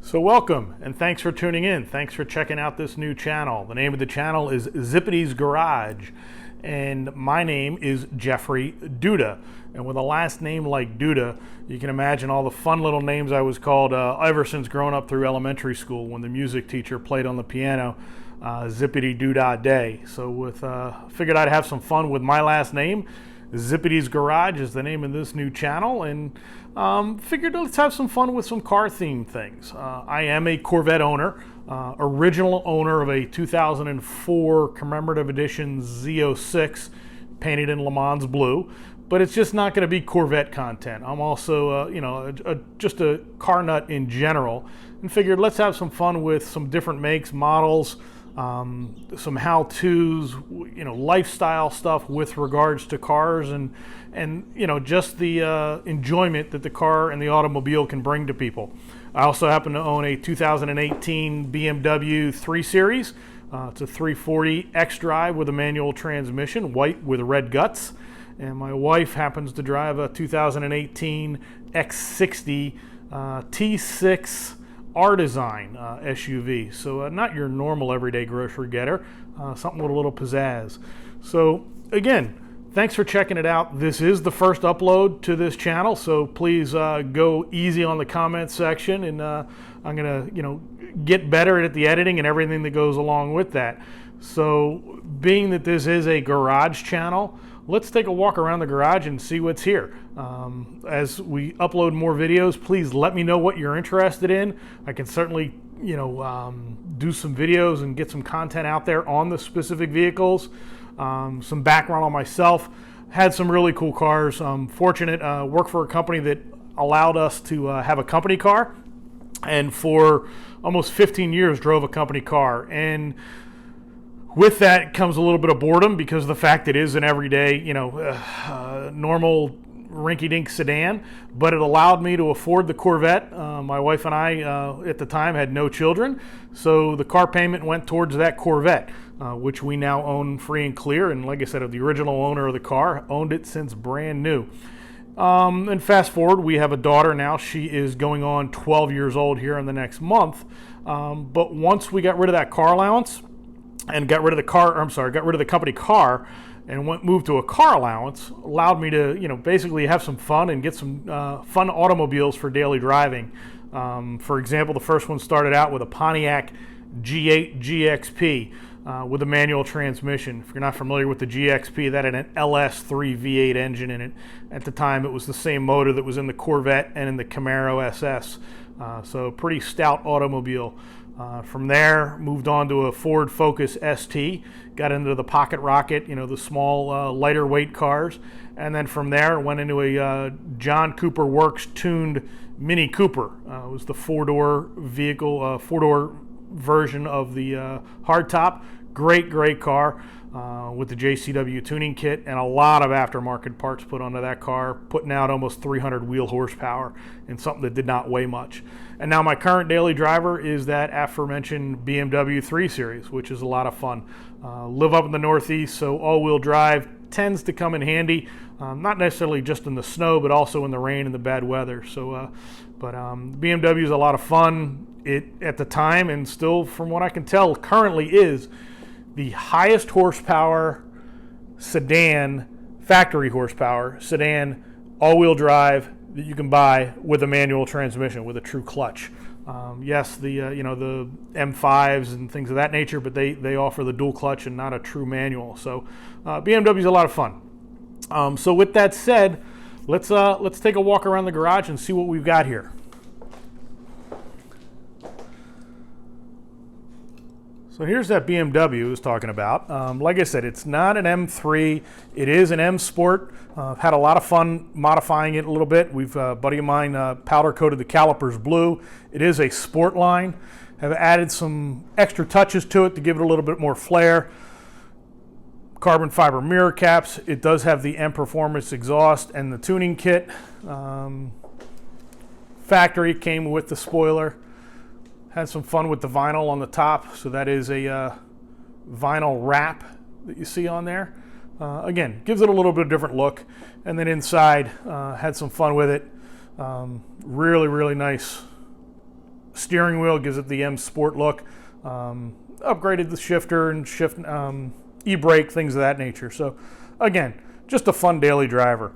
So welcome and thanks for tuning in. Thanks for checking out this new channel. The name of the channel is ZIPITY'S Garage and my name is Jeffrey Duda. And with a last name like Duda, you can imagine all the fun little names I was called ever since growing up through elementary school when the music teacher played on the piano, Zippity Doodah Day. So figured I'd have some fun with my last name. ZIPITY'S Garage is the name of this new channel, and figured let's have some fun with some car themed things. I am a Corvette owner, original owner of a 2004 commemorative edition Z06 painted in Le Mans blue, but it's just not going to be Corvette content. I'm also just a car nut in general, and figured let's have some fun with some different makes, models, some how-tos, lifestyle stuff with regards to cars, and just the enjoyment that the car and the automobile can bring to people. I also happen to own a 2018 BMW 3 Series. It's a 340 X-Drive with a manual transmission, white with red guts. And my wife happens to drive a 2018 X60 T6 R-Design SUV, so not your normal everyday grocery getter, something with a little pizzazz. So again, thanks for checking it out. This is the first upload to this channel, so please go easy on the comment section, and I'm gonna get better at the editing and everything that goes along with that. So being that this is a garage channel, let's take a walk around the garage and see what's here. As we upload more videos, please let me know what you're interested in. I can certainly, do some videos and get some content out there on the specific vehicles. Some background on myself. Had some really cool cars. Fortunate, work for a company that allowed us to have a company car, and for almost 15 years drove a company car. And with that comes a little bit of boredom because of the fact it is an everyday, normal rinky-dink sedan, but it allowed me to afford the Corvette. My wife and I, at the time, had no children, so the car payment went towards that Corvette, which we now own free and clear. And like I said, the original owner of the car owned it since brand new. And fast forward, we have a daughter now. She is going on 12 years old here in the next month. But once we got rid of that car allowance, and got rid of the company car, and moved to a car allowance, allowed me to, basically have some fun and get some fun automobiles for daily driving. For example, the first one started out with a Pontiac G8 GXP with a manual transmission. If you're not familiar with the GXP, that had an LS3 V8 engine in it. At the time, it was the same motor that was in the Corvette and in the Camaro SS. So pretty stout automobile. From there, moved on to a Ford Focus ST, got into the Pocket Rocket, the small, lighter weight cars. And then from there, went into a John Cooper Works tuned Mini Cooper. It was the four-door vehicle, four-door version of the hardtop. Great car with the JCW tuning kit and a lot of aftermarket parts put onto that car, putting out almost 300 wheel horsepower and something that did not weigh much. And now my current daily driver is that aforementioned BMW 3 Series, which is a lot of fun. Live up in the Northeast, so all-wheel drive tends to come in handy, not necessarily just in the snow, but also in the rain and the bad weather. So, BMW is a lot of fun. It, at the time, and still from what I can tell, currently is the highest horsepower sedan, factory horsepower sedan, all-wheel drive that you can buy with a manual transmission with a true clutch. Yes, the the M5s and things of that nature, but they offer the dual clutch and not a true manual. So BMW is a lot of fun. So with that said, let's take a walk around the garage and see what we've got here. So here's that BMW I was talking about. Like I said, it's not an M3. It is an M Sport. Had a lot of fun modifying it a little bit. A buddy of mine powder coated the calipers blue. It is a sport line. Have added some extra touches to it to give it a little bit more flair. Carbon fiber mirror caps. It does have the M Performance exhaust and the tuning kit. Factory came with the spoiler. Had some fun with the vinyl on the top, so that is a vinyl wrap that you see on there. Again, gives it a little bit of different look. And then inside, had some fun with it. Really nice steering wheel, gives it the M Sport look. Upgraded the shifter and e-brake, things of that nature. So again, just a fun daily driver.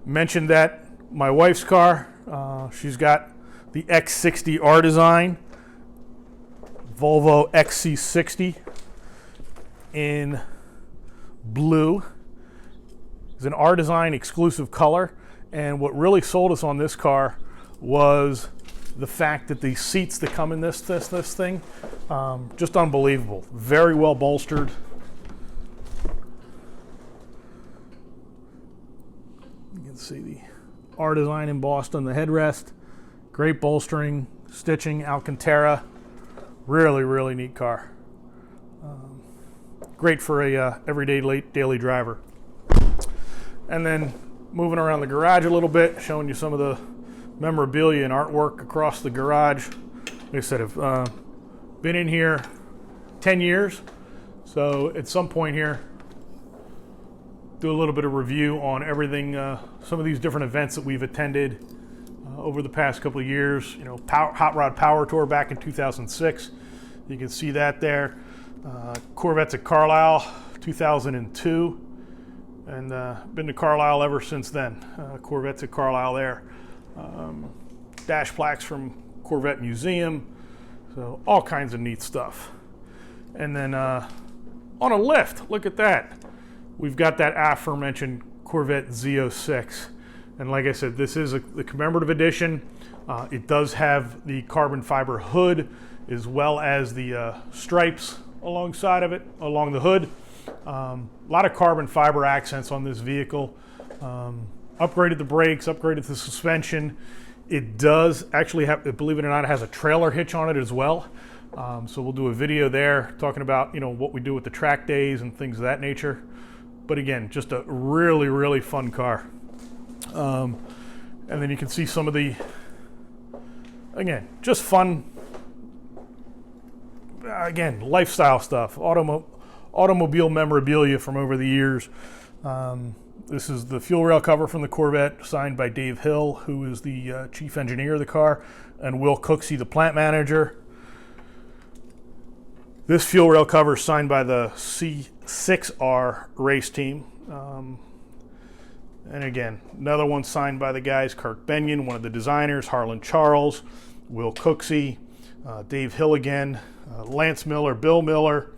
Mentioned that my wife's car, she's got the X60 R Design Volvo XC60 in blue. It's an R Design exclusive color, and what really sold us on this car was the fact that the seats that come in this thing, just unbelievable. Very well bolstered. You can see the R Design embossed on the headrest. Great bolstering, stitching, Alcantara. Really, really neat car. Great for a everyday daily driver. And then moving around the garage a little bit, showing you some of the memorabilia and artwork across the garage. Like I said, I've been in here 10 years, so at some point here, do a little bit of review on everything, some of these different events that we've attended over the past couple of years. You know, Hot Rod Power Tour back in 2006. You can see that there. Corvettes at Carlisle, 2002. And been to Carlisle ever since then. Corvettes at Carlisle there. Dash plaques from Corvette Museum. So all kinds of neat stuff. And then on a lift, look at that. We've got that aforementioned Corvette Z06. And like I said, this is the commemorative edition. It does have the carbon fiber hood as well as the stripes alongside of it, along the hood. A lot of carbon fiber accents on this vehicle. Upgraded the brakes, upgraded the suspension. It does actually have, believe it or not, it has a trailer hitch on it as well. So we'll do a video there talking about, you know, what we do with the track days and things of that nature. But again, just a really, really fun car. And then you can see some of the, again, just fun, again, lifestyle stuff, automobile memorabilia from over the years. This is the fuel rail cover from the Corvette, signed by Dave Hill, who is the chief engineer of the car, and Will Cooksey, the plant manager. This fuel rail cover is signed by the C6R race team. And again, another one signed by the guys, Kirk Benyon, one of the designers, Harlan Charles, Will Cooksey, Dave Hill again, Lance Miller, Bill Miller,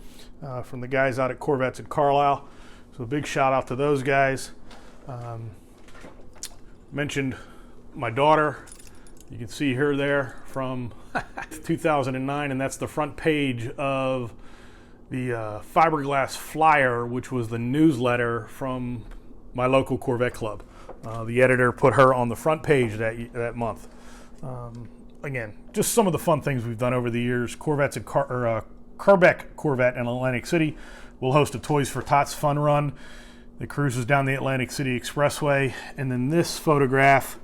from the guys out at Corvettes at Carlisle. So a big shout out to those guys. Mentioned my daughter. You can see her there from 2009, and that's the front page of the Fiberglass Flyer, which was the newsletter from my local Corvette club. The editor put her on the front page that month. Again, just some of the fun things we've done over the years. Corvettes at Carbeck Corvette in Atlantic City will host a Toys for Tots fun run that cruises down the Atlantic City Expressway. And then this photograph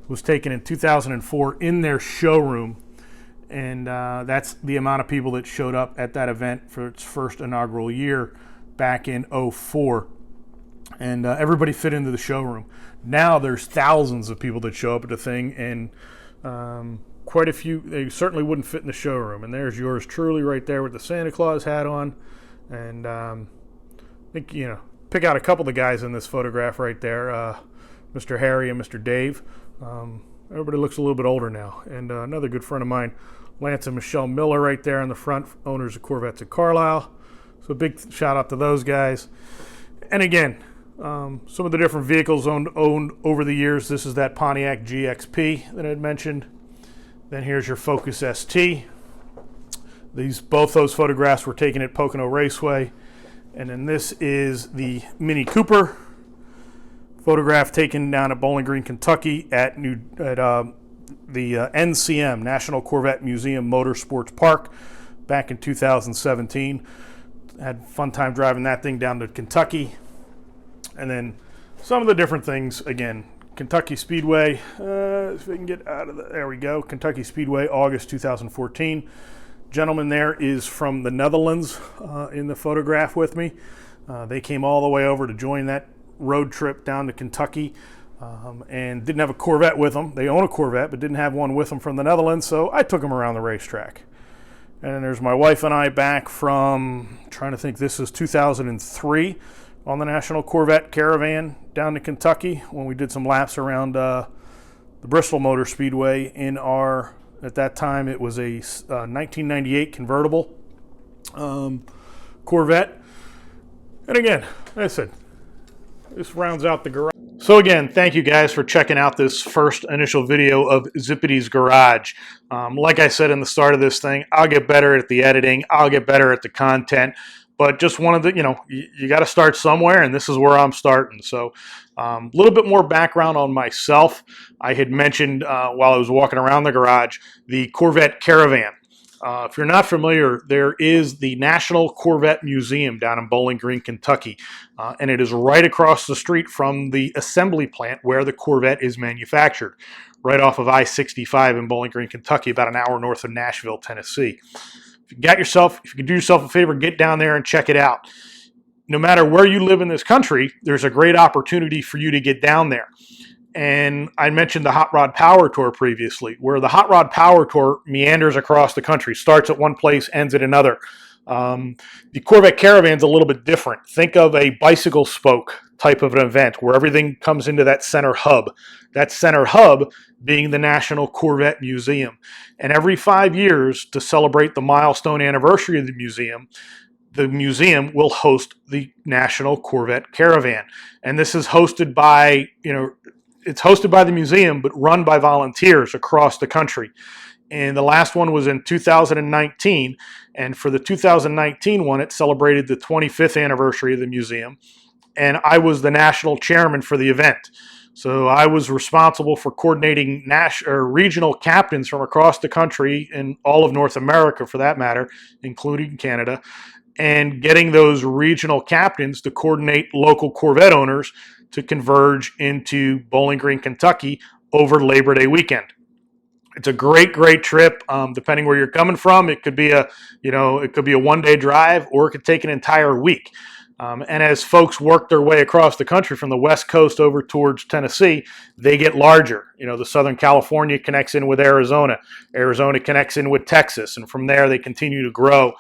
was taken in 2004 in their showroom. And that's the amount of people that showed up at that event for its first inaugural year back in 2004. And everybody fit into the showroom. Now there's thousands of people that show up at the thing, and quite a few, they certainly wouldn't fit in the showroom. And there's yours truly right there with the Santa Claus hat on. And I think, you know, pick out a couple of the guys in this photograph right there, Mr. Harry and Mr. Dave. Everybody looks a little bit older now. And another good friend of mine, Lance and Michelle Miller right there in the front, owners of Corvettes at Carlisle. So a big shout out to those guys. And again, some of the different vehicles owned over the years. This is that Pontiac GXP that I had mentioned. Then here's your Focus ST. Both those photographs were taken at Pocono Raceway. And then this is the Mini Cooper photograph taken down at Bowling Green, Kentucky at the NCM, National Corvette Museum Motorsports Park, back in 2017. Had a fun time driving that thing down to Kentucky. And then some of the different things, again, Kentucky Speedway, if we can get out of there we go, Kentucky Speedway, August 2014. Gentleman there is from the Netherlands in the photograph with me. They came all the way over to join that road trip down to Kentucky. and didn't have a Corvette with them. They own a Corvette, but didn't have one with them from the Netherlands, so I took them around the racetrack. And then there's my wife and I back from, trying to think, this is 2003 on the National Corvette Caravan down to Kentucky when we did some laps around the Bristol Motor Speedway in our, at that time it was a 1998 convertible Corvette. And again, like I said, this rounds out the garage. So again, thank you guys for checking out this first initial video of ZIPITY'S Garage. Like I said in the start of this thing, I'll get better at the editing, I'll get better at the content, but just wanted to, you got to start somewhere, and this is where I'm starting. So a little bit more background on myself. I had mentioned while I was walking around the garage, the Corvette Caravan. If you're not familiar, there is the National Corvette Museum down in Bowling Green, Kentucky, and it is right across the street from the assembly plant where the Corvette is manufactured, right off of I-65 in Bowling Green, Kentucky, about an hour north of Nashville, Tennessee. If you can do yourself a favor, get down there and check it out. No matter where you live in this country, there's a great opportunity for you to get down there. And I mentioned the Hot Rod Power Tour previously, where the Hot Rod Power Tour meanders across the country, starts at one place, ends at another. The Corvette Caravan's a little bit different. Think of a bicycle spoke type of an event where everything comes into that center hub. That center hub being the National Corvette Museum. And every 5 years, to celebrate the milestone anniversary of the museum will host the National Corvette Caravan. And this is hosted by, it's hosted by the museum, but run by volunteers across the country. And the last one was in 2019. And for the 2019 one, it celebrated the 25th anniversary of the museum. And I was the national chairman for the event. So I was responsible for coordinating regional captains from across the country and all of North America, for that matter, including Canada, and getting those regional captains to coordinate local Corvette owners to converge into Bowling Green, Kentucky over Labor Day weekend. It's a great, great trip. Depending where you're coming from, it could be a one-day drive, or it could take an entire week. And as folks work their way across the country from the West Coast over towards Tennessee, they get larger. The Southern California connects in with Arizona. Arizona connects in with Texas. And from there, they continue to grow.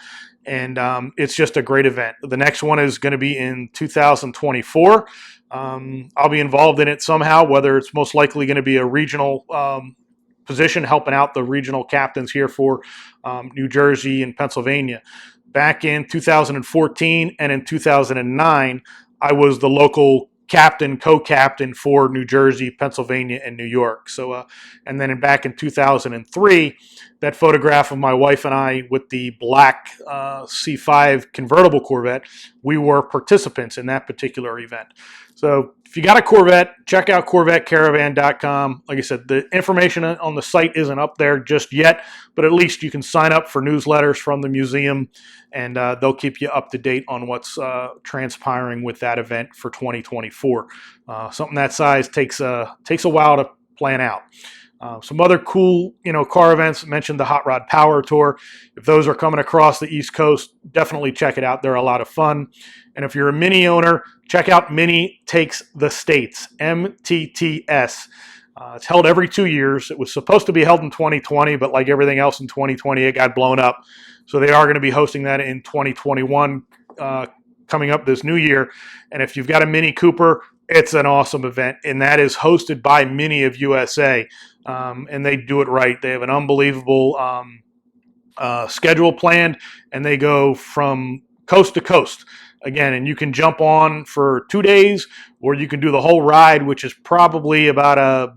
And it's just a great event. The next one is going to be in 2024. I'll be involved in it somehow, whether it's most likely going to be a regional position, helping out the regional captains here for New Jersey and Pennsylvania. Back in 2014 and in 2009, I was the local captain, co-captain for New Jersey, Pennsylvania, and New York. So, and then back in 2003, that photograph of my wife and I with the black C5 convertible Corvette, we were participants in that particular event. So if you got a Corvette, check out CorvetteCaravan.com. Like I said, the information on the site isn't up there just yet, but at least you can sign up for newsletters from the museum, and they'll keep you up to date on what's transpiring with that event for 2024. Something that size takes a while to plan out. Some other cool, car events. I mentioned the Hot Rod Power Tour. If those are coming across the East Coast, definitely check it out. They're a lot of fun. And if you're a Mini owner, check out Mini Takes the States, MTTS. It's held every 2 years. It was supposed to be held in 2020, but like everything else in 2020, it got blown up. So they are going to be hosting that in 2021, coming up this new year. And if you've got a Mini Cooper, it's an awesome event, and that is hosted by Mini of USA, and they do it right. They have an unbelievable schedule planned, and they go from coast to coast. Again, and you can jump on for 2 days, or you can do the whole ride, which is probably about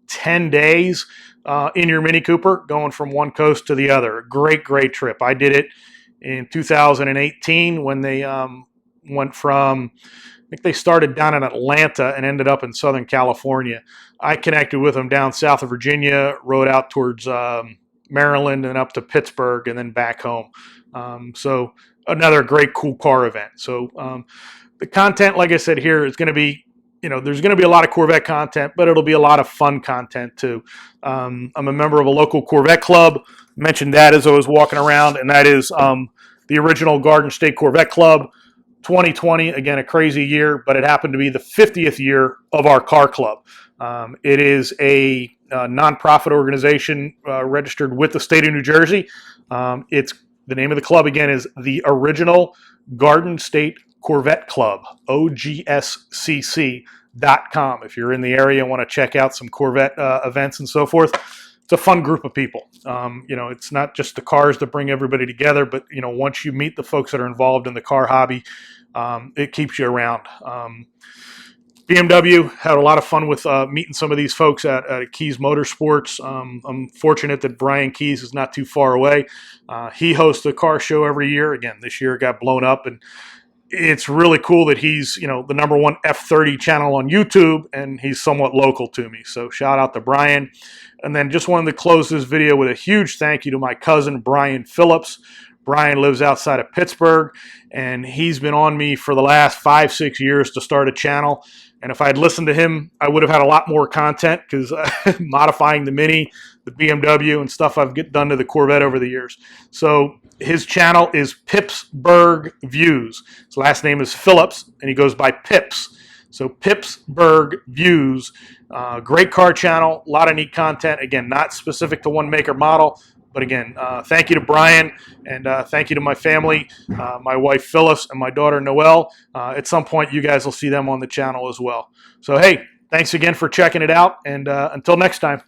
10 days in your Mini Cooper, going from one coast to the other. Great, great trip. I did it in 2018 when they went from, I think they started down in Atlanta and ended up in Southern California. I connected with them down south of Virginia, rode out towards Maryland and up to Pittsburgh, and then back home. So another great cool car event. So the content, like I said here, is going to be, there's going to be a lot of Corvette content, but it'll be a lot of fun content too. I'm a member of a local Corvette club. Mentioned that as I was walking around, and that is the original Garden State Corvette Club. 2020, again, a crazy year, but it happened to be the 50th year of our car club. It is a nonprofit organization registered with the state of New Jersey. It's the name of the club again is the Original Garden State Corvette Club, OGSCC.com. If you're in the area and want to check out some Corvette events and so forth, it's a fun group of people. It's not just the cars that bring everybody together, but once you meet the folks that are involved in the car hobby, it keeps you around. BMW had a lot of fun with meeting some of these folks at Keys Motorsports. I'm fortunate that Brian Keys is not too far away. He hosts a car show every year. Again, this year it got blown up, and it's really cool that he's the #1 F30 channel on YouTube, and he's somewhat local to me. So shout out to Brian. And then just wanted to close this video with a huge thank you to my cousin, Brian Phillips. Brian lives outside of Pittsburgh, and he's been on me for the last 5-6 years to start a channel. And if I had listened to him, I would have had a lot more content, because modifying the Mini, the BMW, and stuff I've done to the Corvette over the years. So his channel is Pittsburgh Views. His last name is Phillips, and he goes by Pips. So Pittsburgh Views, great car channel, a lot of neat content. Again, not specific to one make or model, but again, thank you to Brian, and thank you to my family, my wife Phyllis and my daughter Noelle. At some point, you guys will see them on the channel as well. So hey, thanks again for checking it out, and until next time.